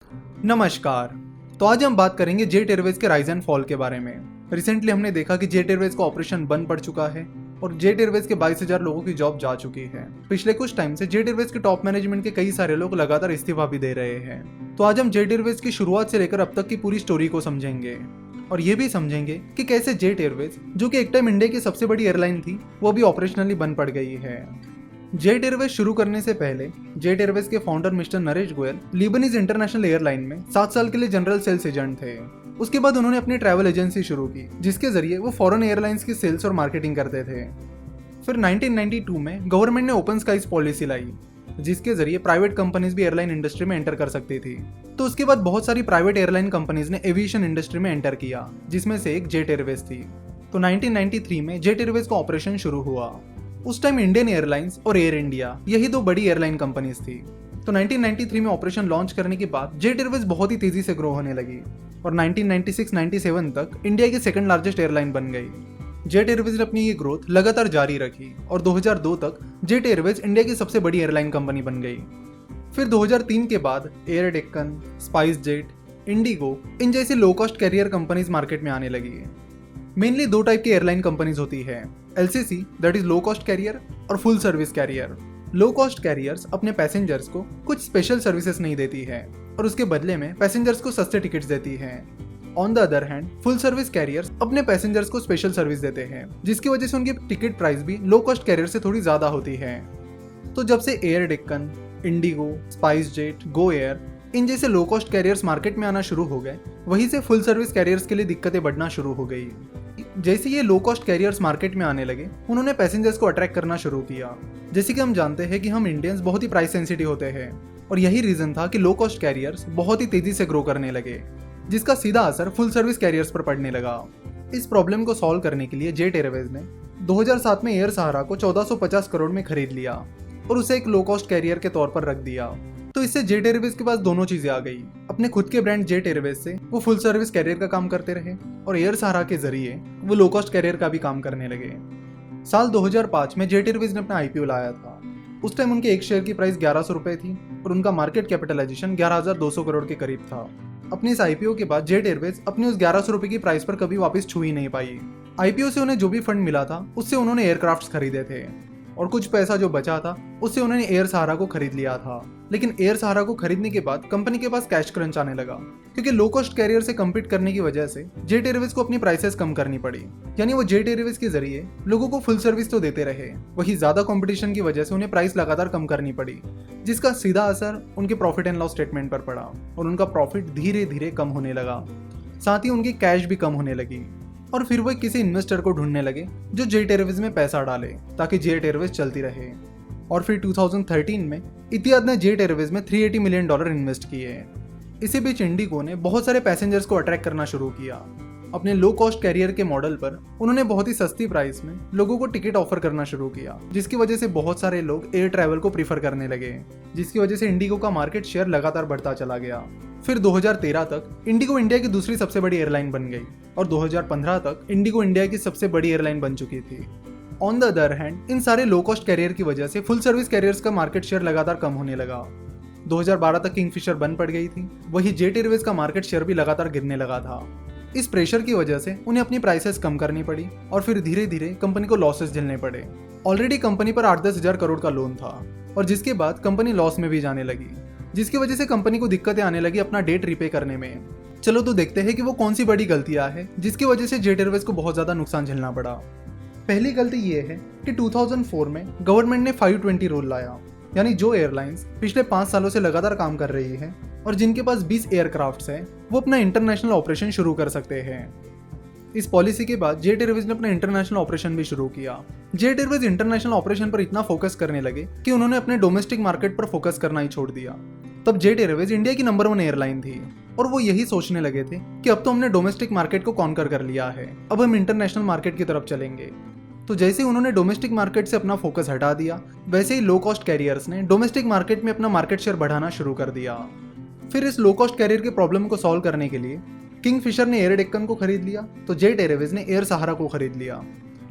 नमस्कार। तो आज हम बात करेंगे जेट एयरवेज के राइज एंड फॉल के बारे में। रिसेंटली हमने देखा कि जेट एयरवेज का ऑपरेशन बंद पड़ चुका है और जेट एयरवेज के 22,000 लोगों की जॉब जा चुकी है। पिछले कुछ टाइम से जेट एयरवेज के टॉप मैनेजमेंट के कई सारे लोग लगातार इस्तीफा भी दे रहे हैं। तो आज हम जेट एयरवेज की शुरुआत से लेकर अब तक की पूरी स्टोरी को समझेंगे और ये भी समझेंगे कि कैसे जेट एयरवेज, जो कि एक टाइम इंडिया की सबसे बड़ी एयरलाइन थी, वो भी ऑपरेशनली बंद पड़ गई है। जेट एयरवेज शुरू करने से पहले जेट एयरवेज के founder mister Naresh Goyal लीबनीज international airline में 7 साल के लिए जनरल सेल्स एजेंट थे। उसके बाद उन्होंने अपनी ट्रैवल एजेंसी शुरू की, जिसके जरिए वो फॉरेन एयरलाइंस की सेल्स और मार्केटिंग करते थे। फिर 1992 में गवर्नमेंट ने ओपन स्काईज पॉलिसी लाई, जिसके जरिए प्राइवेट कंपनीज भी एयरलाइन इंडस्ट्री में एंटर कर सकती थी। तो उसके बाद बहुत सारी प्राइवेट एयरलाइन कंपनीज ने एविएशन इंडस्ट्री में एंटर किया, जिसमें से एक जेट एयरवेज थी। तो 1993 में जेट एयरवेज का ऑपरेशन शुरू हुआ। उस टाइम इंडियन एयरलाइंस और एयर इंडिया, यही दो बड़ी एयरलाइन कंपनीज थी। तो 1993 में ऑपरेशन लॉन्च करने के बाद जेट एयरवेज बहुत ही तेजी से ग्रो होने लगी और 1996-97 तक इंडिया की सेकंड लार्जेस्ट एयरलाइन बन गई। जेट एयरवेज ने अपनी ये ग्रोथ लगातार जारी रखी और 2002 तक जेट एयरवेज इंडिया की सबसे बड़ी एयरलाइन कंपनी बन गई। फिर 2003 के बाद Air Deccan, SpiceJet, IndiGo, इन जैसी low cost carrier companies market में आने लगी। मेनली दो टाइप की एयरलाइन कंपनीज होती है, LCC that is low cost carrier और full service carrier. Low cost carriers अपने पैसेंजर्स को कुछ स्पेशल सर्विसेज नहीं देती है और उसके बदले में पैसेंजर्स को सस्ते टिकट्स देती है। On the other hand full service carriers अपने पैसेंजर्स को स्पेशल सर्विस देते हैं, जिसकी वजह से उनकी टिकट प्राइस भी लो कॉस्ट कैरियर से थोड़ी ज्यादा होती है। तो जब से Air Deccan, IndiGo, SpiceJet, GoAir, इन जैसे लो कॉस्ट कैरियर्स मार्केट में आना शुरू हो गए, वहीं से फुल सर्विस कैरियर्स के लिए दिक्कतें बढ़ना शुरू हो गई। जैसे ये लो कॉस्ट कैरियर्स मार्केट में आने लगे, उन्होंने पैसेंजर्स को अट्रैक्ट करना शुरू किया। जैसे कि हम जानते हैं कि हम इंडियंस बहुत ही प्राइस सेंसिटिव होते हैं और यही रीजन था कि लो कॉस्ट कैरियर्स बहुत ही तेजी से ग्रो करने लगे, जिसका सीधा असर फुल सर्विस कैरियर्स पर पड़ने लगा। इस प्रॉब्लम को सॉल्व करने के लिए जेट एयरवेज ने 2007 में एयर सहारा को 1450 करोड़ में खरीद लिया और उसे एक लो कॉस्ट कैरियर के तौर पर रख दिया। तो इससे जेट एयरवेज के पास दोनों चीजें आ गई। अपने खुद के ब्रांड जेट एयरवेज से वो फुल सर्विस कैरियर का काम करते रहे और एयर सहारा के जरिए वो लो कॉस्ट कैरियर का भी काम करने लगे। साल 2005 में जेट एयरवेज ने अपना आईपीओ लाया था। उस टाइम उनके एक शेयर की प्राइस 1100 रुपए थी और उनका मार्केट कैपिटलाइजेशन 11,200 करोड़ के करीब था। अपने इस आईपीओ के बाद जेट एयरवेज अपनी उस 1100 रुपए की प्राइस पर कभी वापस छू ही नहीं पाई। आईपीओ से उन्हें जो भी फंड मिला था, उससे उन्होंने एयरक्राफ्ट खरीदे थे और कुछ पैसा जो बचा था उससे उन्होंने एयर सहारा को खरीद लिया था। लेकिन एयर सहारा को खरीदने के बाद कंपनी के पास कैश क्रंच आने लगा, क्योंकि लो कॉस्ट कैरियर से कम्पीट करने की वजह से जेट एयरवेज को अपनी प्राइसेस कम करनी पड़ी। यानी वो जेट एयरवेज के जरिए लोगों को फुल सर्विस तो देते रहे, वही ज्यादा कंपटीशन की वजह से उन्हें प्राइस लगातार कम करनी पड़ी, जिसका सीधा असर उनके प्रॉफिट एंड लॉस स्टेटमेंट पर पड़ा और उनका प्रॉफिट धीरे धीरे कम होने लगा। साथ ही उनकी कैश भी कम होने लगी और फिर वो किसी इन्वेस्टर को ढूंढने लगे जो जेट एयरवेज में पैसा डाले ताकि जेट एयरवेज चलती रहे। और फिर 2013 में इतिहाद ने जेट एयरवेज में $380 मिलियन इन्वेस्ट किए। इसी बीच इंडिगो ने बहुत सारे पैसेंजर्स को अट्रैक्ट करना शुरू किया। अपने लो कॉस्ट कैरियर के मॉडल पर उन्होंने बहुत ही सस्ती प्राइस में लोगों को टिकट ऑफर करना शुरू किया, जिसकी वजह से बहुत सारे लोग एयर ट्रैवल को प्रीफर करने लगे, जिसकी वजह से इंडिगो का मार्केट शेयर लगातार बढ़ता चला गया। फिर 2013 तक इंडिगो इंडिया की दूसरी सबसे बड़ी एयरलाइन बन गई और 2015 तक इंडिगो इंडिया की सबसे बड़ी एयरलाइन बन चुकी थी। On the other hand in सारे लो कॉस्ट कैरियर की वजह से फुल सर्विस कैरियर्स का मार्केट शेयर लगातार कम होने लगा। 2012 तक किंगफिशर बंद पड़ गई थी, वही जेट एयरवेज का मार्केट शेयर भी लगातार गिरने लगा था। इस प्रेशर की वजह से उन्हें अपनी प्राइसेस कम करनी पड़ी और फिर धीरे धीरे कंपनी को लॉसेस झेलने पड़े। ऑलरेडी कंपनी पर 8-10 हजार करोड़ का लोन था और जिसके बाद कंपनी लॉस में भी जाने लगी, जिसकी वजह से कंपनी को दिक्कतें आने लगी अपना डेट रीपे करने में। चलो तो देखते हैं कि वो कौन सी बड़ी गलतियां हैं जिसकी वजह से जेट एयरवेज को बहुत ज्यादा नुकसान झेलना पड़ा। पहली गलती ये है कि 2004 में गवर्नमेंट ने 520 रूल लाया, यानी जो एयरलाइंस पिछले 5 सालों से लगातार काम कर रही है और जिनके पास 20 एयरक्राफ्ट्स हैं, वो अपना इंटरनेशनल ऑपरेशन शुरू कर सकते हैं। इस पॉलिसी के बाद जेट एयरवेज ने अपना इंटरनेशनल ऑपरेशन भी शुरू किया। जेट एयरवेज इंटरनेशनल ऑपरेशन पर इतना फोकस करने लगे कि उन्होंने अपने डोमेस्टिक मार्केट पर फोकस करना ही छोड़ दिया। तब जेट एयरवेज इंडिया की नंबर 1 एयरलाइन थी और वो यही सोचने लगे थे कि अब तो हमने डोमेस्टिक मार्केट को कॉन्कर कर लिया है, अब हम इंटरनेशनल मार्केट की तरफ चलेंगे। तो जैसे ही उन्होंने डोमेस्टिक मार्केट से अपना फोकस हटा दिया, वैसे ही लो कॉस्ट कैरियर्स ने डोमेस्टिक मार्केट में अपना मार्केट शेयर बढ़ाना शुरू कर दिया। फिर इस लो कॉस्ट कैरियर के प्रॉब्लम को सॉल्व करने के लिए किंगफिशर ने एयर डेक्कन को खरीद लिया, तो जेट एयरवेज ने एयर सहारा को खरीद लिया।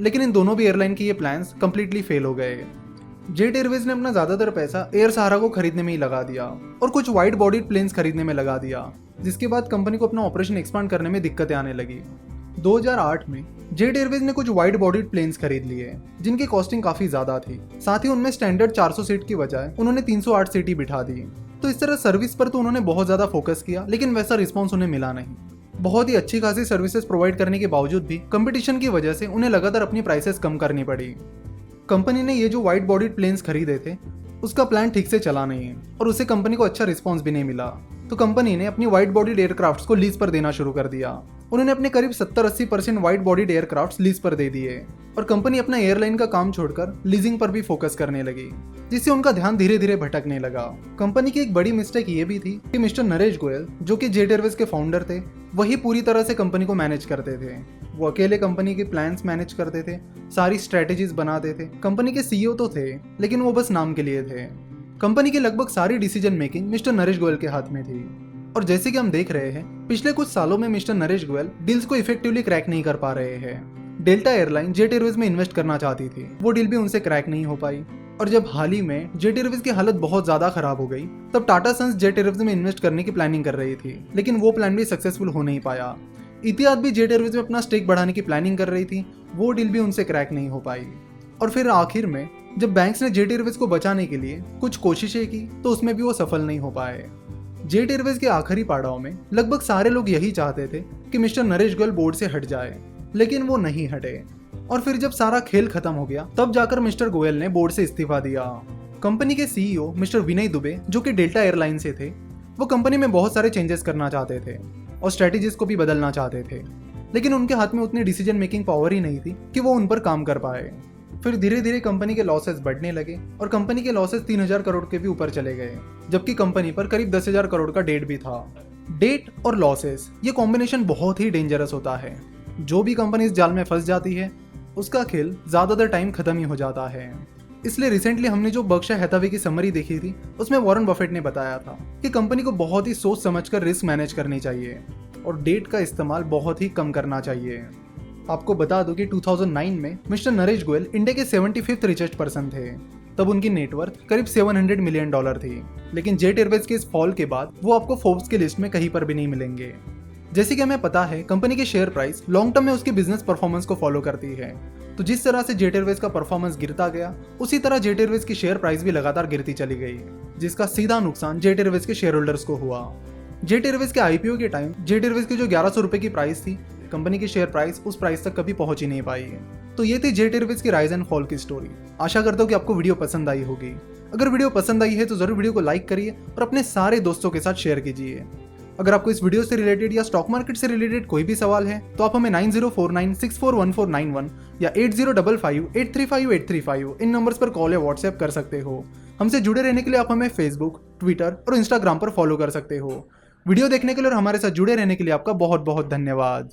लेकिन इन दोनों भी एयरलाइन के ये प्लान्स कंप्लीटली फेल हो गए। जेट एयरवेज ने अपना ज्यादातर पैसा एयर सहारा को खरीदने में ही लगा दिया और कुछ वाइड बॉडीड प्लेन्स खरीदने में लगा दिया, जिसके बाद कंपनी को अपना ऑपरेशन एक्सपांड करने में दिक्कतें आने लगी। 2008 में जेट एयरवेज ने कुछ वाइड बॉडीड प्लेन्स खरीद लिए जिनकी कॉस्टिंग काफी ज्यादा थी। साथ ही उनमें स्टैंडर्ड 400 सीट की बजाय उन्होंने 308 सीट ही बिठा दी। तो इस तरह सर्विस पर तो उन्होंने बहुत ज्यादा फोकस किया, लेकिन वैसा रिस्पॉन्स उन्हें मिला नहीं। बहुत ही अच्छी खासी सर्विसेज प्रोवाइड करने के बावजूद भी कंपटीशन की वजह से उन्हें लगातार अपनी प्राइसेस कम करनी पड़ी। कंपनी ने ये जो वाइड बॉडीड प्लेन्स खरीदे थे उसका प्लान ठीक से चला नहीं और उसे कंपनी को अच्छा रिस्पॉन्स भी नहीं मिला। तो कंपनी ने अपनी वाइड बॉडीड एयरक्राफ्ट्स को लीज पर देना शुरू कर दिया। उन्होंने अपने करीब 70-80% वाइड बॉडीड एयरक्राफ्ट्स लीज पर दे दिए और कंपनी अपना एयरलाइन का काम छोड़कर लीजिंग पर भी फोकस करने लगी, जिससे उनका ध्यान धीरे धीरे भटकने लगा। कंपनी की एक बड़ी मिस्टेक ये भी थी कि मिस्टर नरेश गोयल, जो कि जेट एयरवेज के फाउंडर थे, वही पूरी तरह से कंपनी को मैनेज करते थे। वो अकेले कंपनी के प्लान्स मैनेज करते थे, सारी स्ट्रेटेजीज बनाते थे। कंपनी के सीईओ तो थे, लेकिन वो बस नाम के लिए थे। कंपनी की लगभग सारी decision making mister Naresh Goyal के हाथ में थी। और जैसे कि हम देख रहे हैं, पिछले कुछ सालों में मिस्टर नरेश गोयल डील्स को इफेक्टिवली क्रैक नहीं कर पा रहे हैं। डेल्टा एयरलाइन जेट एयरवेज में इन्वेस्ट करना चाहती थी, वो डील भी उनसे क्रैक नहीं हो पाई। और जब हाल ही में जेट एयरवेज की हालत बहुत ज्यादा खराब हो गई, तब टाटा सन्स जेट एयरवेज में इन्वेस्ट करने की प्लानिंग कर रही थी, लेकिन वो प्लान भी सक्सेसफुल हो नहीं पाया। इतिहाद भी जेट एयरवेज में अपना स्टेक बढ़ाने की प्लानिंग कर रही थी, वो डील भी उनसे क्रैक नहीं हो पाई। और फिर आखिर में जब बैंक्स ने जेट एयरवेज को बचाने के लिए कुछ कोशिशें की, तो उसमें भी वो सफल नहीं हो पाए। जेट एयरवेज के आखिरी पड़ाव में लगभग सारे लोग यही चाहते थे कि मिस्टर नरेश गोयल बोर्ड से हट जाए, लेकिन वो नहीं हटे। और फिर जब सारा खेल खत्म हो गया, तब जाकर मिस्टर गोयल ने बोर्ड से इस्तीफा दिया। कंपनी के सीईओ मिस्टर विनय दुबे, जो कि डेल्टा एयरलाइन से थे, वो कंपनी में बहुत सारे चेंजेस करना चाहते थे और स्ट्रेटेजीज को भी बदलना चाहते थे, लेकिन उनके हाथ में उतनी डिसीजन मेकिंग पावर ही नहीं थी कि वो उन पर काम कर पाए। फिर धीरे धीरे कंपनी के लॉसेस बढ़ने लगे और कंपनी के लॉसेस 3000 करोड़ के भी ऊपर चले गए, जबकि कंपनी पर करीब 10,000 करोड़ का डेट भी था। डेट और लॉसेस, ये कॉम्बिनेशन बहुत ही डेंजरस होता है। जो भी कंपनी इस जाल में फंस जाती है, उसका खेल ज्यादातर टाइम खत्म ही हो जाता है। इसलिए रिसेंटली हमने जो बर्कशायर हैथवे की समरी देखी थी, उसमें वॉरेन बफेट ने बताया था कि कंपनी को बहुत ही सोच समझकर रिस्क मैनेज करनी चाहिए और डेट का इस्तेमाल बहुत ही कम करना चाहिए। आपको बता दूं कि 2009 में मिस्टर नरेश गोयल इंडिया के 75th रिचेस्ट पर्सन थे। तब उनकी नेटवर्थ करीब $700 मिलियन थी, लेकिन जेट एयरवेज के इस फॉल के बाद वो आपको फोर्ब्स की लिस्ट में कहीं पर भी नहीं मिलेंगे। जैसे कि हमें पता है, कंपनी की शेयर प्राइस लॉन्ग टर्म में उसकी बिजनेस परफॉर्मेंस को फॉलो करती है। तो जिस तरह से जेट एयरवेज का परफॉर्मेंस गिरता गया, उसी तरह जेट एयरवेज की शेयर प्राइस भी लगातार गिरती चली गई, जिसका सीधा नुकसान जेट एयरवेज के शेयर होल्डर्स को हुआ। जेट एयरवेज के आईपीओ के टाइम जेट एयरवेज की जो 1100 रुपए की प्राइस थी, कंपनी की शेयर प्राइस उस प्राइस तक कभी पहुंच ही नहीं पाई है। तो ये थी जेट एयरवेज की राइज एंड फॉल की स्टोरी। आशा करता हूँ कि आपको वीडियो पसंद आई होगी। अगर वीडियो पसंद आई है तो जरूर वीडियो को लाइक करिए और अपने सारे दोस्तों के साथ शेयर कीजिए। अगर आपको इस वीडियो से रिलेटेड या स्टॉक मार्केट से रिलेटेड कोई भी सवाल है, तो आप हमें 9049641491 या 8055835835 इन नंबर्स पर कॉल या व्हाट्सएप कर सकते हो। हमसे जुड़े रहने के लिए आप हमें फेसबुक, ट्विटर और इंस्टाग्राम पर फॉलो कर सकते हो। वीडियो देखने के लिए और हमारे साथ जुड़े रहने के लिए आपका बहुत बहुत धन्यवाद।